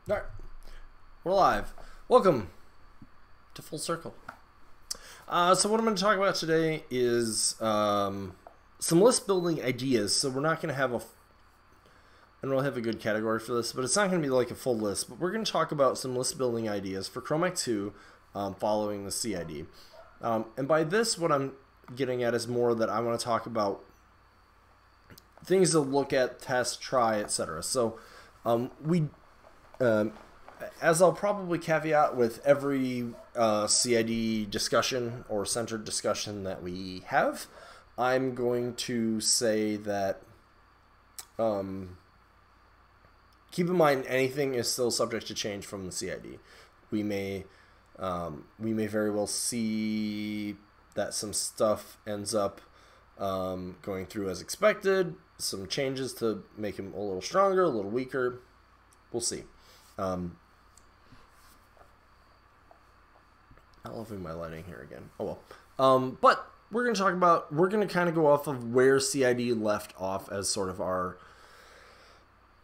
All right, we're live. Welcome to Full Circle. So what I'm going to talk about today is some list building ideas. So we're not going to have I don't really have a good category for this, but it's not going to be like a full list. But we're going to talk about some list building ideas for Kromac2 following the CID. And by this, what I'm getting at is more that I want to talk about things to look at, test, try, etc. So as I'll probably caveat with every CID discussion or centered discussion that we have, I'm going to say that keep in mind anything is still subject to change from the CID. We may very well see that some stuff ends up going through as expected, some changes to make him a little stronger, a little weaker. We'll see. Not loving my lighting here again. Oh well. But we're going to kind of go off of where CID left off as sort of our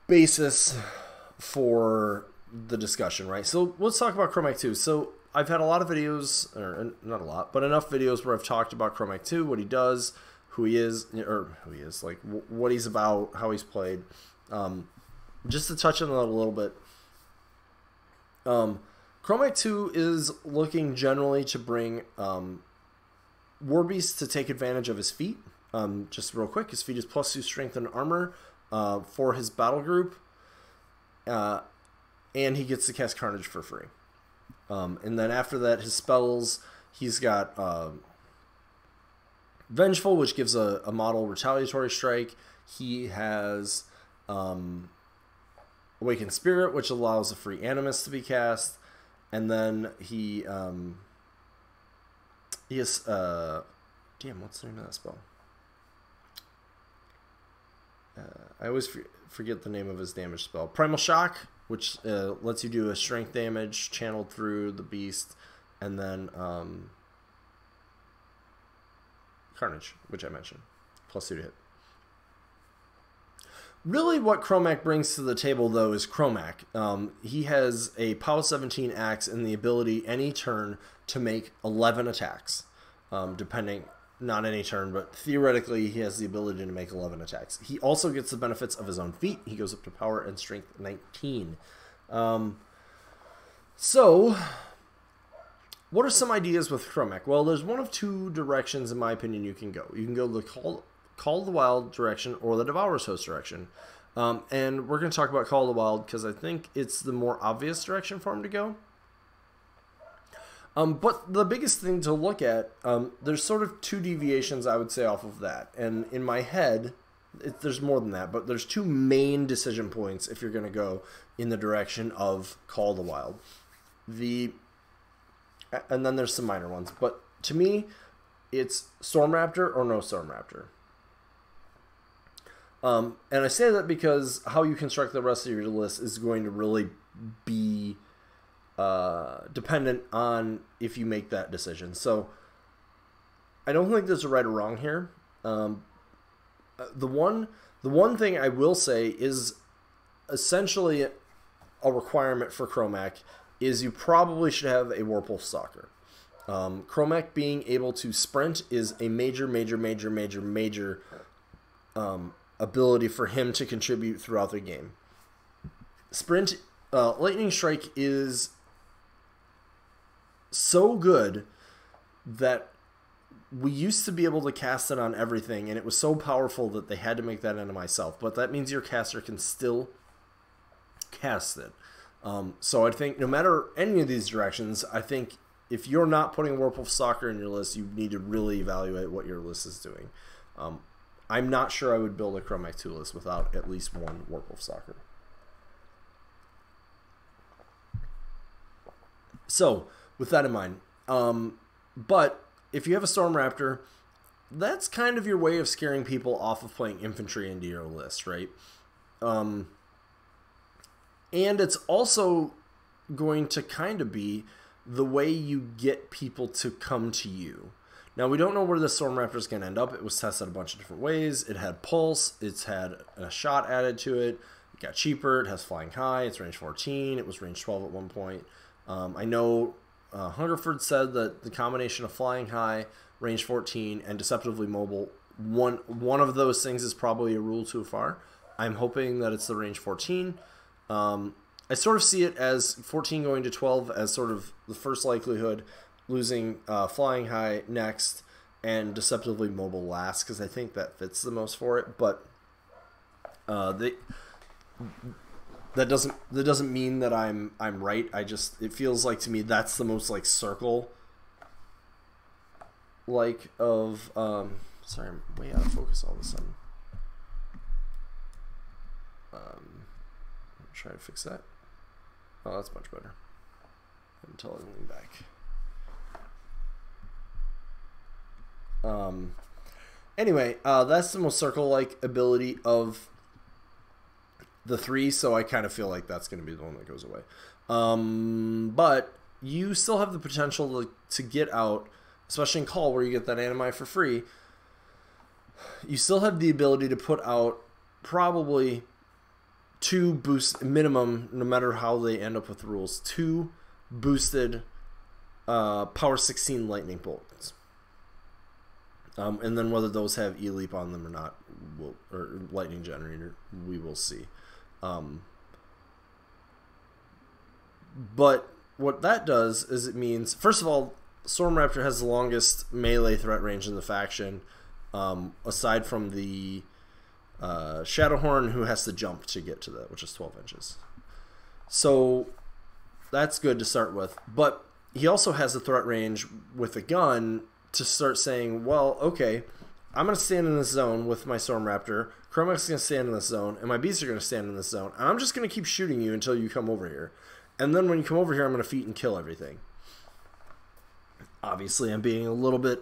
basis for the discussion, right? So let's talk about Kromac2. So I've had a lot of videos, or not a lot, but enough videos where I've talked about Kromac2, what he does, who he is, like what he's about, how he's played. Just to touch on that a little bit. Kromac2 is looking generally to bring Warbeast to take advantage of his feat. Just real quick, his feat is +2 strength and armor for his battle group. And he gets to cast Carnage for free. And then after that, his spells, he's got Vengeful, which gives a model retaliatory strike. He has Awakened Spirit, which allows a free Animus to be cast. And then he has damn, what's the name of that spell? I always forget the name of his damage spell. Primal Shock, which lets you do a strength damage channeled through the beast, and then Carnage, which I mentioned, +2 to hit. Really what Kromac brings to the table, though, is Kromac. He has a POW 17 axe and the ability any turn to make 11 attacks. Depending, not any turn, but theoretically he has the ability to make 11 attacks. He also gets the benefits of his own feat. He goes up to power and strength 19. So, what are some ideas with Kromac? Well, there's one of two directions, in my opinion, you can go. You can go the Call of the Wild direction or the Devourer's Host direction. And we're going to talk about Call of the Wild because I think it's the more obvious direction for him to go. But the biggest thing to look at, there's sort of two deviations, I would say, off of that. And in my head, there's more than that, but there's two main decision points if you're going to go in the direction of Call of the Wild. And then there's some minor ones. But to me, it's Storm Raptor or no Storm Raptor. And I say that because how you construct the rest of your list is going to really be dependent on if you make that decision. So I don't think there's a right or wrong here. The one thing I will say is essentially a requirement for Kromac is you probably should have a Warpwolf Stalker. Kromac being able to sprint is a major ability for him to contribute throughout the game. Sprint, Lightning Strike is so good that we used to be able to cast it on everything, and it was so powerful that they had to make that into myself. But that means your caster can still cast it. So I think no matter any of these directions, I think if you're not putting Warpwolf Stalker in your list, you need to really evaluate what your list is doing. I'm not sure I would build a Kromac2 list without at least one Warpwolf Stalker. So, with that in mind, but if you have a Storm Raptor, that's kind of your way of scaring people off of playing infantry into your list, right? And it's also going to kind of be the way you get people to come to you. Now, we don't know where the Storm Raptor is going to end up. It was tested a bunch of different ways. It had pulse. It's had a shot added to it. It got cheaper. It has flying high. It's range 14. It was range 12 at one point. I know Hungerford said that the combination of flying high, range 14, and deceptively mobile, one of those things is probably a rule too far. I'm hoping that it's the range 14. I sort of see it as 14 going to 12 as sort of the first likelihood, losing flying high next and deceptively mobile last, because I think that fits the most for it. But that doesn't mean that I'm right. It feels like to me that's the most like circle like of sorry, I'm way out of focus all of a sudden. Try to fix that. Oh, that's much better. Until I lean back. Anyway, that's the most circle-like ability of the three, so I kind of feel like that's going to be the one that goes away. But you still have the potential to get out, especially in Call, where you get that Animi for free. You still have the ability to put out probably 2 boost minimum, no matter how they end up with the rules, 2 boosted power 16 lightning bolts. And then whether those have E-Leap on them or not, or lightning generator, we will see. But what that does is it means, first of all, Storm Raptor has the longest melee threat range in the faction, aside from the Shadowhorn, who has to jump to get to that, which is 12 inches. So that's good to start with. But he also has a threat range with a gun to start saying, well, okay, I'm going to stand in this zone with my Storm Raptor, Kromac is going to stand in this zone, and my beasts are going to stand in this zone, and I'm just going to keep shooting you until you come over here. And then when you come over here, I'm going to feat and kill everything. Obviously, I'm being a little bit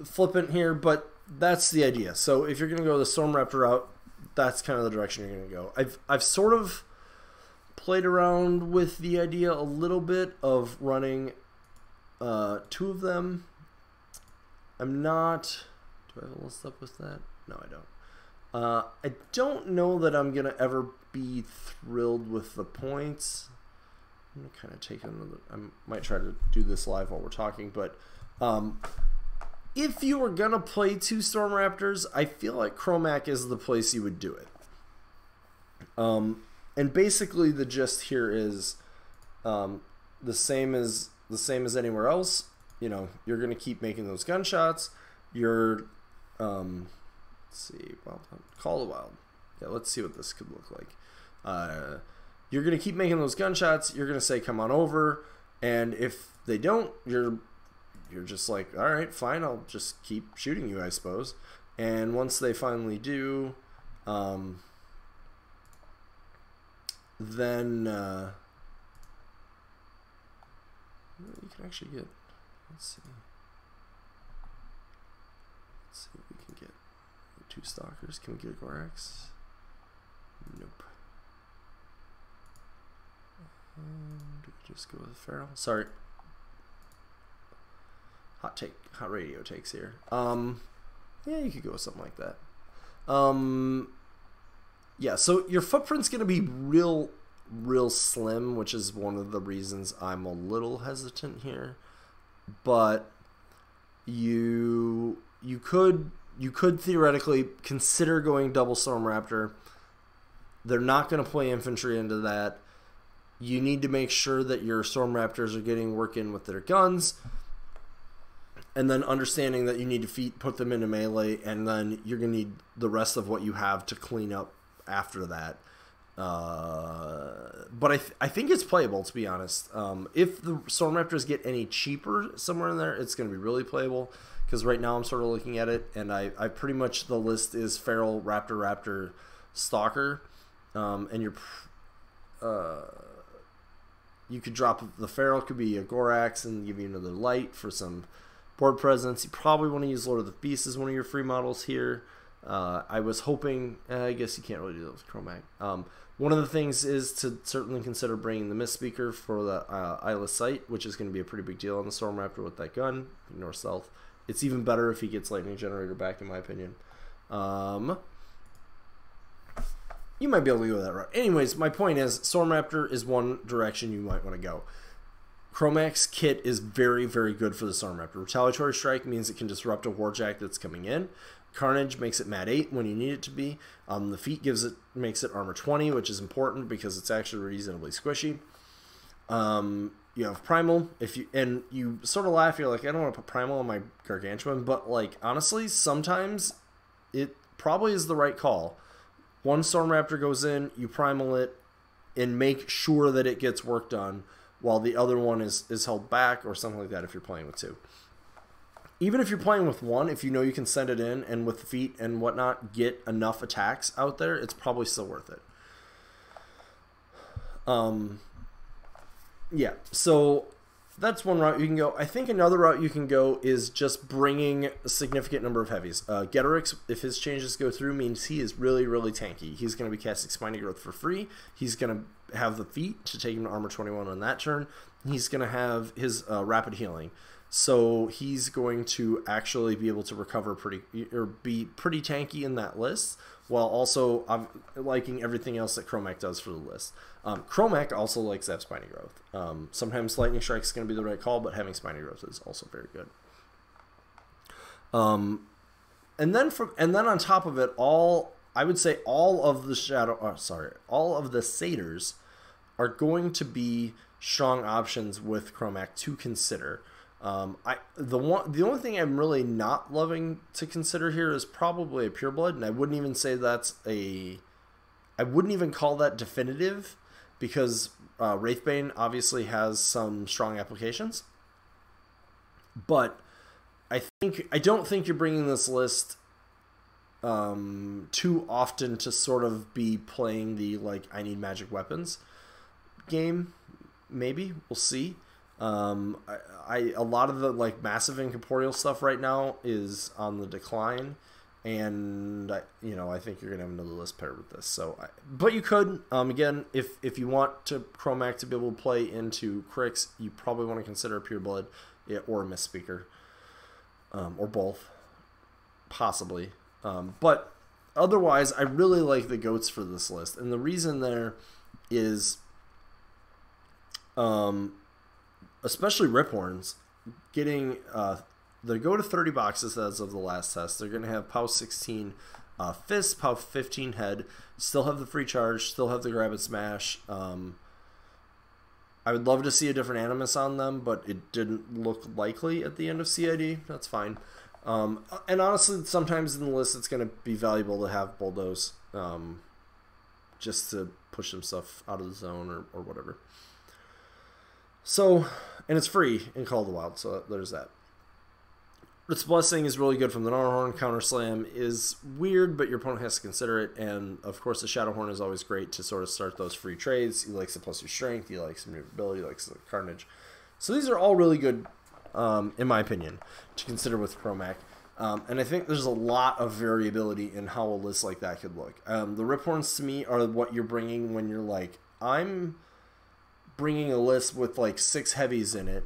flippant here, but that's the idea. So if you're going to go the Storm Raptor route, that's kind of the direction you're going to go. I've sort of played around with the idea a little bit of running 2 of them. I'm not... Do I have a list up with that? No, I don't. I don't know that I'm going to ever be thrilled with the points. I'm going to kind of take another... I might try to do this live while we're talking, but... if you were going to play 2 Storm Raptors, I feel like Kromac is the place you would do it. And basically the gist here is the same as anywhere else. You know, you're going to keep making those gunshots. You're, let's see, Call the Wild. Yeah, let's see what this could look like. You're going to keep making those gunshots. You're going to say, come on over. And if they don't, you're just like, all right, fine, I'll just keep shooting you, I suppose. And once they finally do, then you can actually get, let's see if we can get 2 stalkers. Can we get a Gorax? Nope. Do we just go with Feral? Sorry. Hot radio takes here. Yeah, you could go with something like that. Yeah, so your footprint's going to be real slim, which is one of the reasons I'm a little hesitant here. But you could theoretically consider going double Storm Raptor. They're not going to play infantry into that. You need to make sure that your Storm Raptors are getting work in with their guns. And then understanding that you need to put them into melee, and then you're going to need the rest of what you have to clean up after that. But I think it's playable, to be honest. If the Storm Raptors get any cheaper somewhere in there, it's going to be really playable. Because right now I'm sort of looking at it, and I pretty much, the list is Feral, Raptor, Stalker. And you could drop the Feral, could be a Gorax, and give you another light for some board presence. You probably want to use Lord of the Beast as one of your free models here. I was hoping, I guess you can't really do that with Kromac. One of the things is to certainly consider bringing the Mist Speaker for the Isle of Sight, which is going to be a pretty big deal on the Storm Raptor with that gun, north-south. It's even better if he gets Lightning Generator back, in my opinion. you might be able to go that route. Anyways, my point is, Storm Raptor is one direction you might want to go. Kromac kit is very, very good for the Storm Raptor. Retaliatory Strike means it can disrupt a Warjack that's coming in. Carnage makes it Mat 8 when you need it to be. The feat makes it Armor 20, which is important because it's actually reasonably squishy. You have Primal, and you sort of laugh, you're like, I don't want to put Primal on my Gargantuan, but like honestly, sometimes it probably is the right call. One Storm Raptor goes in, you Primal it, and make sure that it gets work done, while the other one is held back or something like that if you're playing with two. Even if you're playing with one, if you know you can send it in and with the feet and whatnot get enough attacks out there, it's probably still worth it. Yeah, so that's one route you can go. I think another route you can go is just bringing a significant number of heavies. Getorix, if his changes go through, means he is really, really tanky. He's going to be casting Spiny Growth for free. He's going to have the feat to take him to Armor 21 on that turn. He's going to have his Rapid Healing. So he's going to actually be able to recover be pretty tanky in that list, while also liking everything else that Kromac does for the list. Kromac also likes to have Spiny Growth. Sometimes Lightning Strike is going to be the right call, but having Spiny Growth is also very good. And then on top of it, I would say all of the satyrs are going to be strong options with Kromac to consider. The only thing I'm really not loving to consider here is probably a Pureblood, and I wouldn't even say I wouldn't even call that definitive, because Wraithbane obviously has some strong applications. But I don't think you're bringing this list too often to sort of be playing the like I need magic weapons game. Maybe we'll see. A lot of the like massive incorporeal stuff right now is on the decline, and I think you're gonna have another list paired with this. So, but you could again if you want to Kromac to be able to play into Crix, you probably want to consider a Pureblood or a Mist-Speaker, or both, possibly. But otherwise, I really like the goats for this list, and the reason there is, especially Riphorns, getting they go to 30 boxes as of the last test. They're going to have POW 16 Fist, POW 15 Head, still have the free charge, still have the Grab and Smash. I would love to see a different Animus on them, but it didn't look likely at the end of CID. That's fine. And honestly, sometimes in the list it's going to be valuable to have Bulldoze, just to push some stuff out of the zone or whatever. So, and it's free in Call of the Wild, so there's that. Its Blessing is really good from the Gnarlhorn. Counter Slam is weird, but your opponent has to consider it. And, of course, the Shadowhorn is always great to sort of start those free trades. He likes to plus your strength. He likes some maneuverability. He likes the Carnage. So these are all really good, in my opinion, to consider with Kromac. And I think there's a lot of variability in how a list like that could look. The Riphorns, to me, are what you're bringing when you're like, I'm bringing a list with like 6 heavies in it.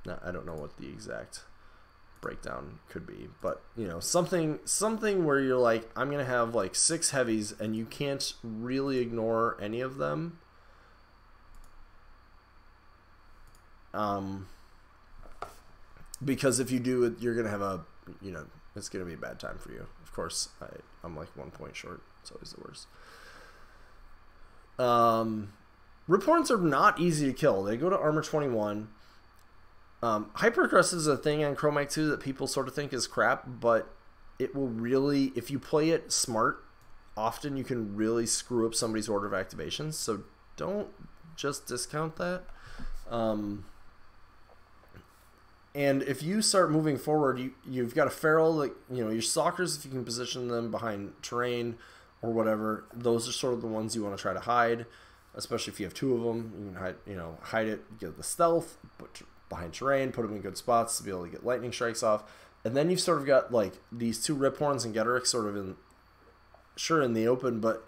Now, I don't know what the exact breakdown could be, but something where you're like, I'm gonna have like 6 heavies and you can't really ignore any of them. Because if you do it, you're gonna have it's gonna be a bad time for you. Of course, I'm like 1 point short. It's always the worst. Riphorns are not easy to kill. They go to Armor 21. Hypercrust is a thing on Kromac2 that people sort of think is crap, but it will really, if you play it smart, often you can really screw up somebody's order of activations, so don't just discount that. And if you start moving forward, you've got a Feral, like, your Stalkers, if you can position them behind terrain or whatever, those are sort of the ones you want to try to hide, especially if you have 2 of them. You can hide it, get the stealth, but behind terrain, put them in good spots to be able to get lightning strikes off. And then you've sort of got like these 2 Riphorns and Getorix sort of in the open, but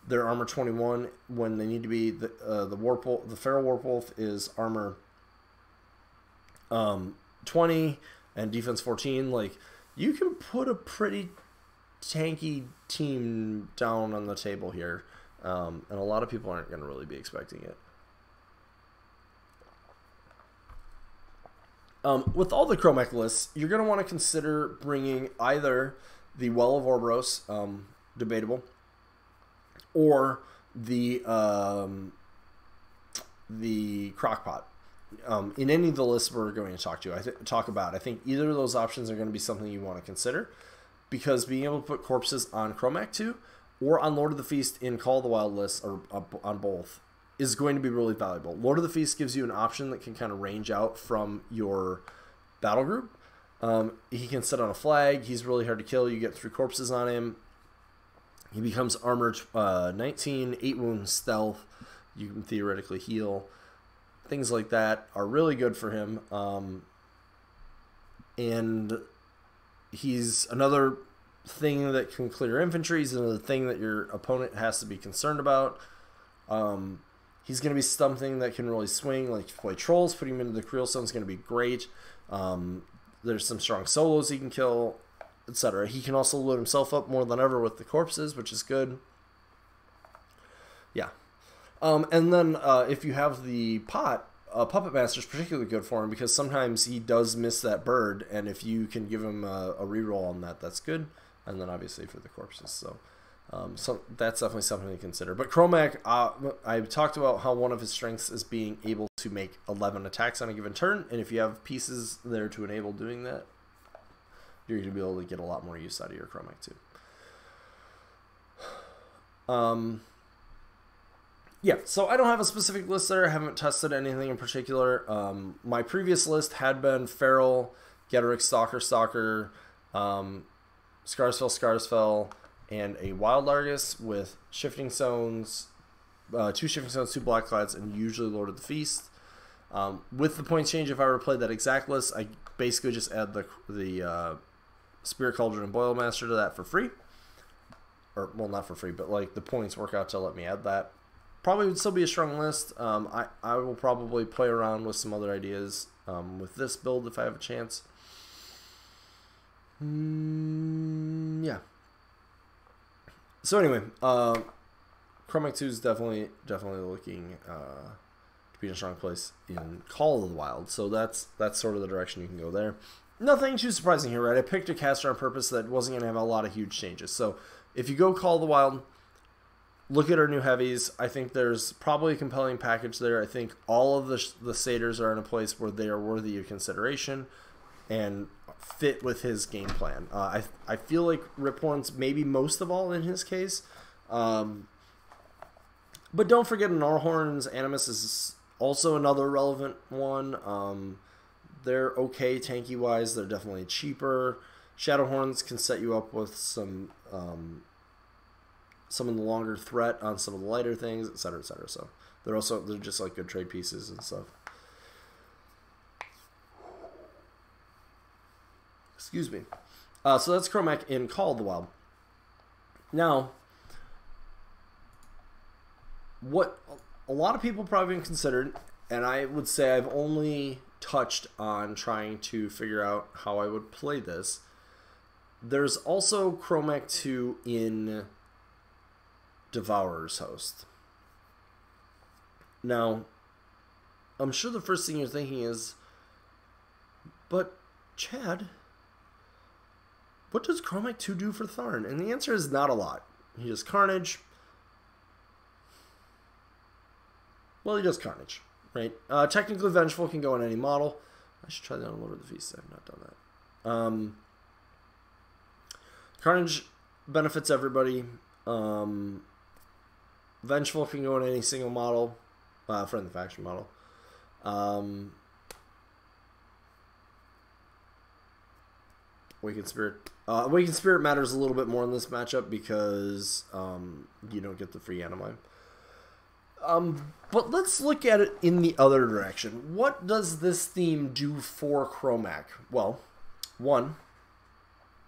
they're Armor 21 when they need to be. The Warpwolf, the Feral Warpwolf is Armor 20 and Defense 14. Like, you can put a pretty tanky team down on the table here. And a lot of people aren't going to really be expecting it. With all the Kromac lists, you're going to want to consider bringing either the Well of Orboros, debatable, or the Crockpot. In any of the lists we're going to talk about, I think either of those options are going to be something you want to consider, because being able to put corpses on Kromac2 or on Lord of the Feast in Call of the Wild lists, or on both, is going to be really valuable. Lord of the Feast gives you an option that can kind of range out from your battle group. He can sit on a flag. He's really hard to kill. You get 3 corpses on him. He becomes armor 19, 8 wounds stealth. You can theoretically heal. Things like that are really good for him. And he's another thing that can clear infantry. He's another thing that your opponent has to be concerned about. He's going to be something that can really swing. Like, if you play trolls, putting him into the Creel Stone is going to be great. There's some strong solos he can kill, etc. He can also load himself up more than ever with the corpses, which is good. Yeah. And then if you have the Puppet Master is particularly good for him, because sometimes he does miss that bird, and if you can give him a reroll on that, that's good. And then obviously for the corpses. So that's definitely something to consider. But Kromac, I talked about how one of his strengths is being able to make 11 attacks on a given turn, and if you have pieces there to enable doing that, you're going to be able to get a lot more use out of your Kromac2. Yeah, so I don't have a specific list there. I haven't tested anything in particular. My previous list had been Feral, Getterick, Stalker, Scarsfell, and a Wild Argus with Shifting Stones, 2 Shifting Stones, 2 Black Clads, and usually Lord of the Feast. With the point change, if I were to play that exact list, I basically just add the Spirit Cauldron and Boilmaster to that for free. Or, well, not for free, but like the points work out to let me add that. Probably would still be a strong list. I will probably play around with some other ideas with this build if I have a chance. Yeah. So anyway, Kromac2 is definitely looking to be in a strong place in Call of the Wild. So that's sort of the direction you can go there. Nothing too surprising here, right? I picked a caster on purpose that wasn't going to have a lot of huge changes. So if you go Call of the Wild, look at our new heavies. I think there's probably a compelling package there. I think all of the satyrs are in a place where they are worthy of consideration and fit with his game plan. I feel like Riphorn's maybe most of all in his case. But don't forget Gnarlhorn's Animus is also another relevant one. They're okay tanky-wise. They're definitely cheaper. Shadowhorns can set you up with some of the longer threat on some of the lighter things, etc., etc. So they're just like good trade pieces and stuff. Excuse me. So that's Kromac in Call of the Wild. Now, what a lot of people probably haven't considered, and I would say I've only touched on trying to figure out how I would play this. There's also Kromac2 in Devourer's Host. Now, I'm sure the first thing you're thinking is, but Chad, what does Kromac2 do for Tharn? And the answer is not a lot. He does Carnage. Well, he does Carnage, right? Technically, Vengeful can go on any model. I should try that on Lord of the Feast. I've not done that. Carnage benefits everybody. Vengeful can go on any single model. Friendly faction model. Awakened Spirit. Awakened Spirit matters a little bit more in this matchup because you don't get the free Animime. But let's look at it in the other direction. What does this theme do for Kromac? Well, one,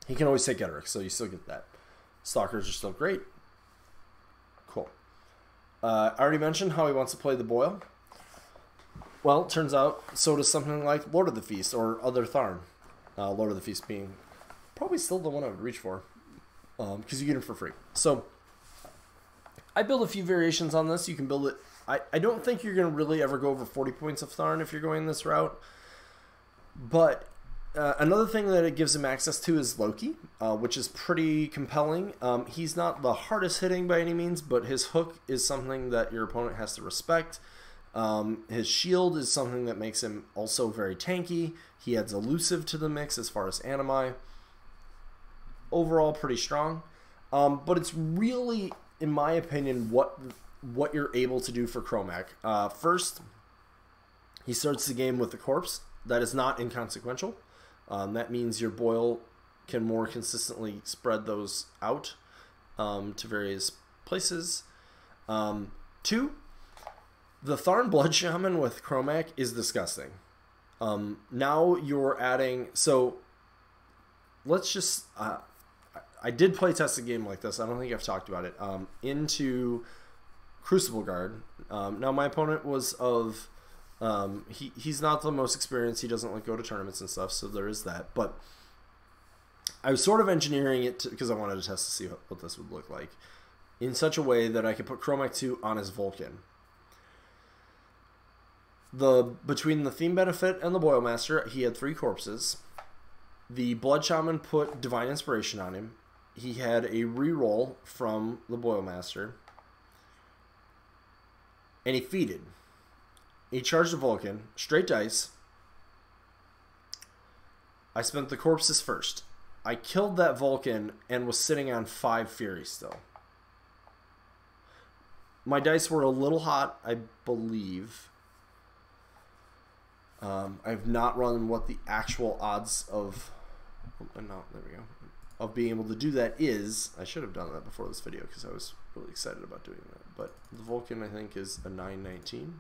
he can always take Getterick, so you still get that. Stalkers are still great. Cool. I already mentioned how he wants to play the Boil. Well, it turns out so does something like Lord of the Feast or other Tharn. Lord of the Feast being probably still the one I would reach for because you get him for free. So I build a few variations on this. You can build it. I don't think you're going to really ever go over 40 points of Tharn if you're going this route. But another thing that it gives him access to is Loki, which is pretty compelling. He's not the hardest hitting by any means, but his hook is something that your opponent has to respect. His shield is something that makes him also very tanky. He adds elusive to the mix as far as animi. Overall, pretty strong. But it's really, in my opinion, what you're able to do for Kromac. First, he starts the game with the corpse. That is not inconsequential. That means your boil can more consistently spread those out to various places. 2, the Tharn Blood Shaman with Kromac is disgusting. Now you're adding... So, let's just... I did play test a game like this. I don't think I've talked about it. Into Crucible Guard. Now my opponent was of... he's not the most experienced. He doesn't like go to tournaments and stuff, so there is that. But I was sort of engineering it because I wanted to test to see what this would look like in such a way that I could put Kromac2 on his Vulcan. Between the theme benefit and the Boilmaster, he had 3 corpses. The Blood Shaman put Divine Inspiration on him. He had a reroll from the Boilmaster. And he feeded. He charged a Vulcan, straight dice. I spent the corpses first. I killed that Vulcan and was sitting on 5 Fury still. My dice were a little hot, I believe. I've not run what the actual odds of... No, there we go. Of being able to do that is... I should have done that before this video because I was really excited about doing that. But the Vulcan, I think, is a 919.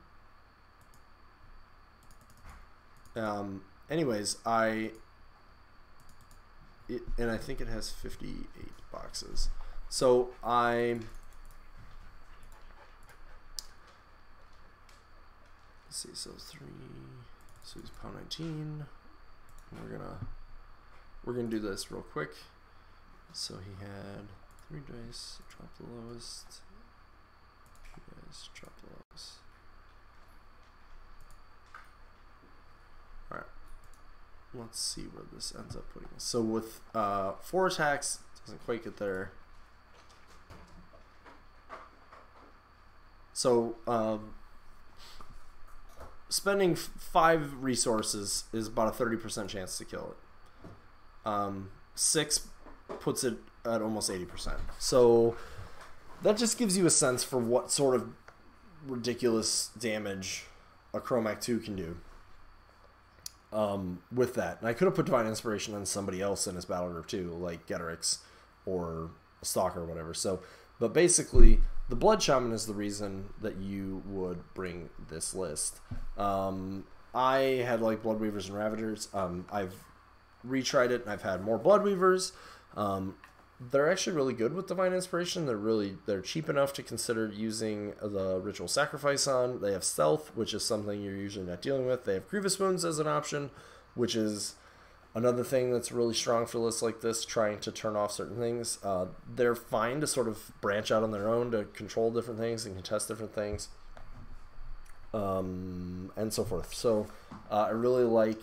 Anyways, and I think it has 58 boxes. So let's see, so 3, so he's pound 19. We're gonna do this real quick. So he had 3 dice, drop the lowest. 2 dice, drop the lowest. Alright. Let's see where this ends up putting us. So with 4 attacks, doesn't quite get there. So spending 5 resources is about a 30% chance to kill it. 6 puts it at almost 80%. So that just gives you a sense for what sort of ridiculous damage a Kromac2 can do. With that. And I could have put Divine Inspiration on somebody else in his battle group too, like Getterix or Stalker or whatever. So, but basically, the Blood Shaman is the reason that you would bring this list. I had like Blood Weavers and Ravagers. I've retried it and I've had more Blood Weavers. They're actually really good with Divine Inspiration. They're cheap enough to consider using the Ritual Sacrifice on. They have Stealth, which is something you're usually not dealing with. They have Grievous Wounds as an option, which is another thing that's really strong for lists like this, trying to turn off certain things. They're fine to sort of branch out on their own to control different things and contest different things, and so forth. So I really like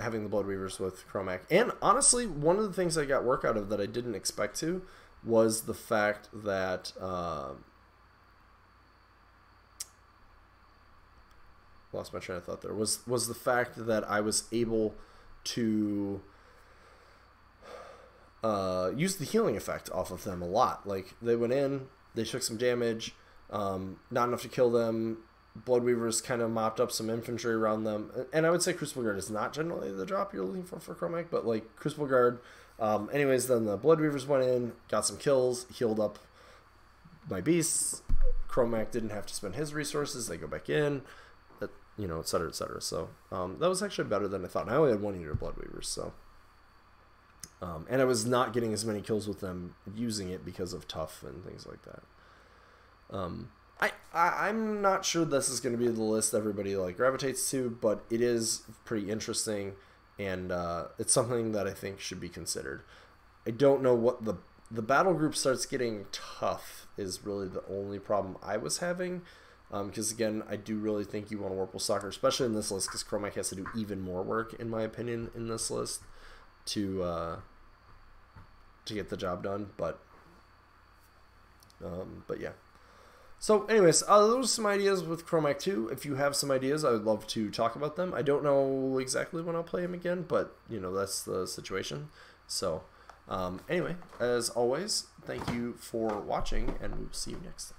having the Blood Weavers with Kromac. And honestly, one of the things I got work out of that I didn't expect to was the fact that lost my train of thought there. Was the fact that I was able to use the healing effect off of them a lot. Like, they went in, they took some damage, not enough to kill them. Blood Weavers kind of mopped up some infantry around them. And I would say Crucible Guard is not generally the drop you're looking for Kromac, but like Crucible Guard. Anyways, then the Blood Weavers went in, got some kills, healed up my beasts. Kromac didn't have to spend his resources. They go back in, you know, et cetera, et cetera. So that was actually better than I thought. And I only had 1 unit of Blood Weavers, so. And I was not getting as many kills with them using it because of tough and things like that. I'm not sure this is going to be the list everybody like gravitates to, but it is pretty interesting, and it's something that I think should be considered. I don't know what the the battle group starts getting tough is really the only problem I was having. Because again, I do really think you want to work with soccer, especially in this list, because Kromac has to do even more work, in my opinion, in this list to get the job done. But yeah. So anyways, those are some ideas with Kromac2. If you have some ideas, I would love to talk about them. I don't know exactly when I'll play him again, but you know, that's the situation. So anyway, as always, thank you for watching, and we will see you next time.